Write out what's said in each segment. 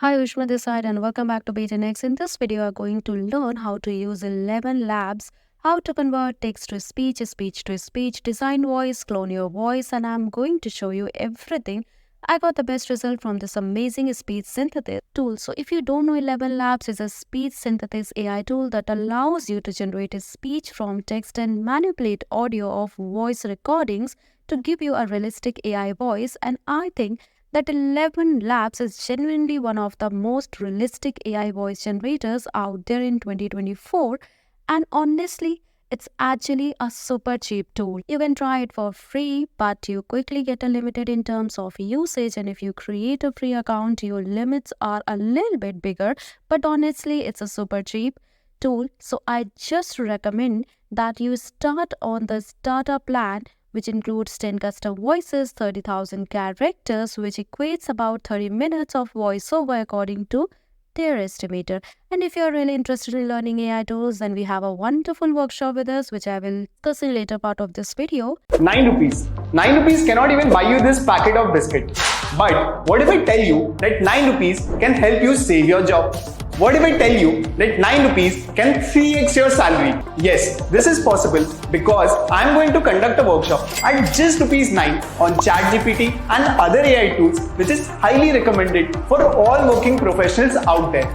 Hi, Ushma this side and welcome back to Be10x. In this video, we are going to learn how to use ElevenLabs, how to convert text to speech to speech, design voice, clone your voice, and I'm going to show you everything. I got the best result from this amazing speech synthesis tool. So if you don't know, ElevenLabs is a speech synthesis AI tool that allows you to generate a speech from text and manipulate audio of voice recordings to give you a realistic AI voice. And I think that ElevenLabs is genuinely one of the most realistic AI voice generators out there in 2024. And honestly, it's actually a super cheap tool. You can try it for free, but you quickly get a limited in terms of usage. And if you create a free account, your limits are a little bit bigger. But honestly, it's a super cheap tool. So I just recommend that you start on the starter plan, which includes 10 custom voices, 30,000 characters, which equates about 30 minutes of voiceover according to their estimator. And if you're really interested in learning AI tools, then we have a wonderful workshop with us, which I will discuss in later part of this video. 9 rupees. 9 rupees cannot even buy you this packet of biscuit. But what if I tell you that 9 rupees can help you save your job? What if I tell you that 9 rupees can 3x your salary? Yes, this is possible because I am going to conduct a workshop at just rupees 9 on ChatGPT and other AI tools, which is highly recommended for all working professionals out there.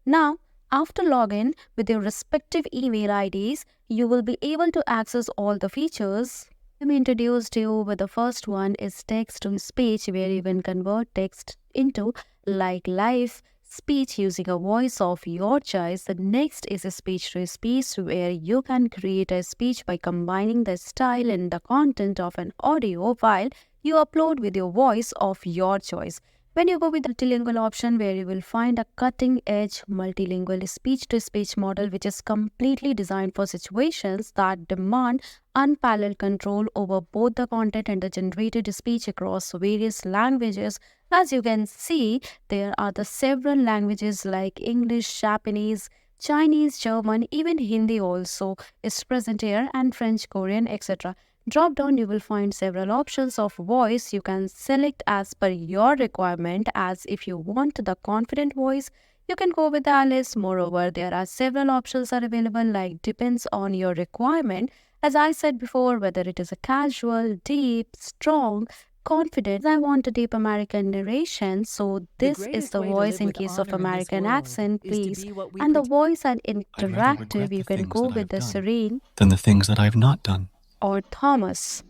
Now, after login with your respective email IDs, you will be able to access all the features. Let me introduce to you with the first one is text to speech, where you can convert text into like live speech using a voice of your choice. The next is a speech to speech, where you can create a speech by combining the style and the content of an audio file you upload with your voice of your choice. When you go with the multilingual option, where you will find a cutting-edge multilingual speech-to-speech model, which is completely designed for situations that demand unparalleled control over both the content and the generated speech across various languages. As you can see, there are the several languages like English, Japanese, Chinese, German, even Hindi also is present here, and French, Korean, etc. Drop down, you will find several options of voice you can select as per your requirement. As if you want the confident voice, you can go with the Alice. Moreover, there are several options are available, like depends on your requirement. As I said before, whether it is a casual, deep, strong, confident. I want a deep American narration, so this is the voice in case of American accent, please. And the voice and interactive, you can go with the serene than the things that I've not done. or Thomas.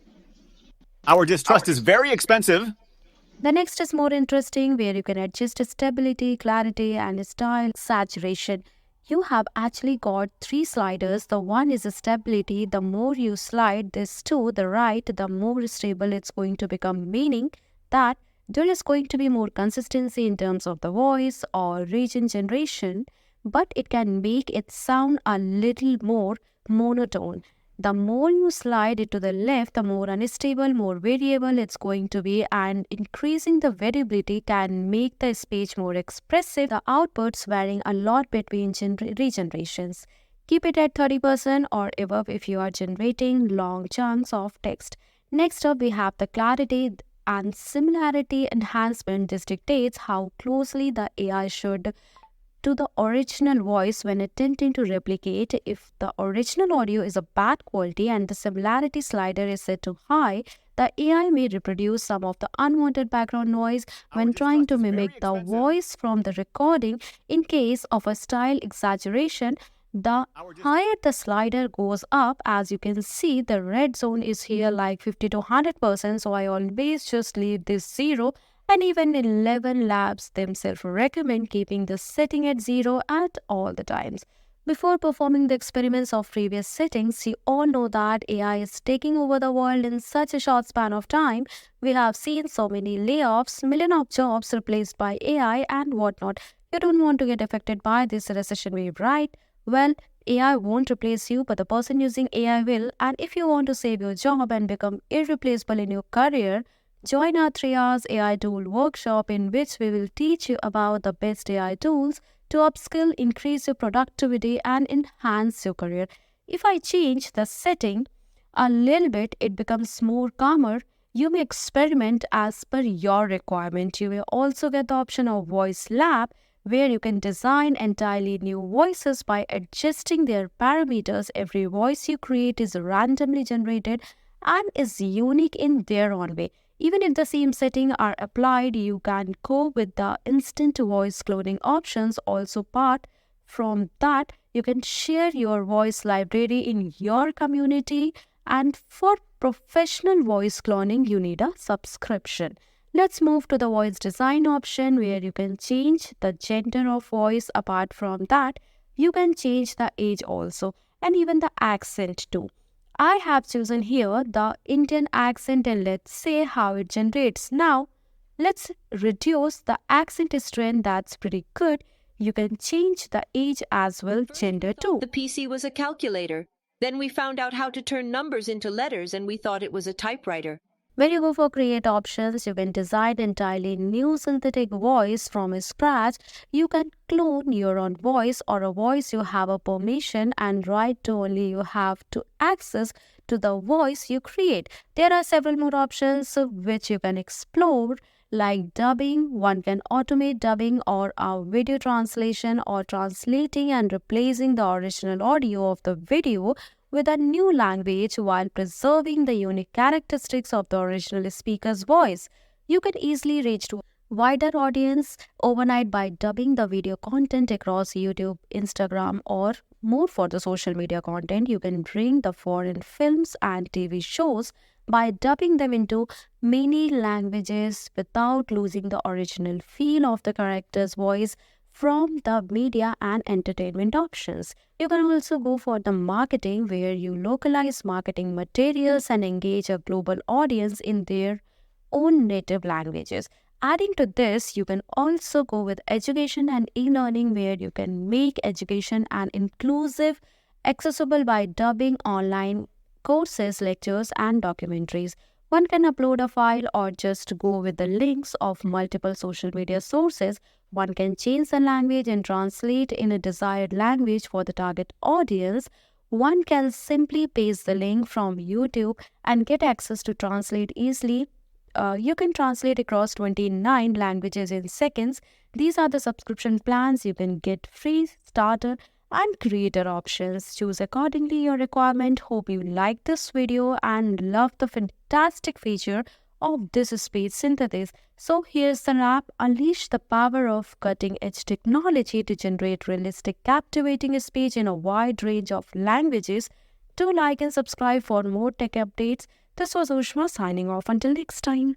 Our distrust is very expensive. The next is more interesting, where you can adjust stability, clarity, and style saturation. You have actually got 3 sliders. The one is stability. The more you slide this to the right, the more stable it's going to become, meaning that there is going to be more consistency in terms of the voice or region generation, but it can make it sound a little more monotone. The more you slide it to the left, the more unstable, more variable it's going to be, and increasing the variability can make the speech more expressive. The outputs varying a lot between regenerations. Keep it at 30% or above if you are generating long chunks of text. Next up, we have the clarity and similarity enhancement. This dictates how closely the AI should to the original voice when attempting to replicate. If the original audio is a bad quality and the similarity slider is set to high, the AI may reproduce some of the unwanted background noise when trying to mimic the voice from the recording. In case of a style exaggeration, the higher the slider goes up. As you can see, the red zone is here like 50 to 100%, so I always just leave this 0. And even ElevenLabs themselves recommend keeping the setting at 0 at all the times. Before performing the experiments of previous settings, you all know that AI is taking over the world in such a short span of time. We have seen so many layoffs, millions of jobs replaced by AI and whatnot. You don't want to get affected by this recession wave, right? Well, AI won't replace you, but the person using AI will. And if you want to save your job and become irreplaceable in your career, join our 3 hours AI tool workshop, in which we will teach you about the best AI tools to upskill, increase your productivity, and enhance your career. If I change the setting a little bit, it becomes more calmer. You may experiment as per your requirement. You will also get the option of Voice Lab, where you can design entirely new voices by adjusting their parameters. Every voice you create is randomly generated and is unique in their own way. Even if the same settings are applied, you can go with the instant voice cloning options. Also, part from that, you can share your voice library in your community, and for professional voice cloning, you need a subscription. Let's move to the voice design option, where you can change the gender of voice. Apart from that, you can change the age also, and even the accent too. I have chosen here the Indian accent, and let's see how it generates. Now, let's reduce the accent strength. That's pretty good. You can change the age as well, gender too. The PC was a calculator. Then we found out how to turn numbers into letters and we thought it was a typewriter. When you go for create options, you can design entirely new synthetic voice from scratch. You can clone your own voice or a voice you have a permission and right to only you have to access to the voice you create. There are several more options which you can explore, like dubbing. One can automate dubbing or a video translation, or translating and replacing the original audio of the video with a new language while preserving the unique characteristics of the original speaker's voice. You can easily reach to a wider audience overnight by dubbing the video content across YouTube, Instagram, or more. For the social media content, you can bring the foreign films and TV shows by dubbing them into many languages without losing the original feel of the character's voice from the media and entertainment options. You can also go for the marketing, where you localize marketing materials and engage a global audience in their own native languages. Adding to this, you can also go with education and e-learning, where you can make education and inclusive accessible by dubbing online courses, lectures, and documentaries. One can upload a file or just go with the links of multiple social media sources. One can change the language and translate in a desired language for the target audience. One can simply paste the link from YouTube and get access to translate easily. You can translate across 29 languages in seconds. These are the subscription plans. You can get free starter and creator options. Choose accordingly your requirement. Hope you like this video and love the fantastic feature of this speech synthesis. So here's the wrap. Unleash the power of cutting-edge technology to generate realistic, captivating speech in a wide range of languages. Do like and subscribe for more tech updates. This was Ushma signing off. Until next time.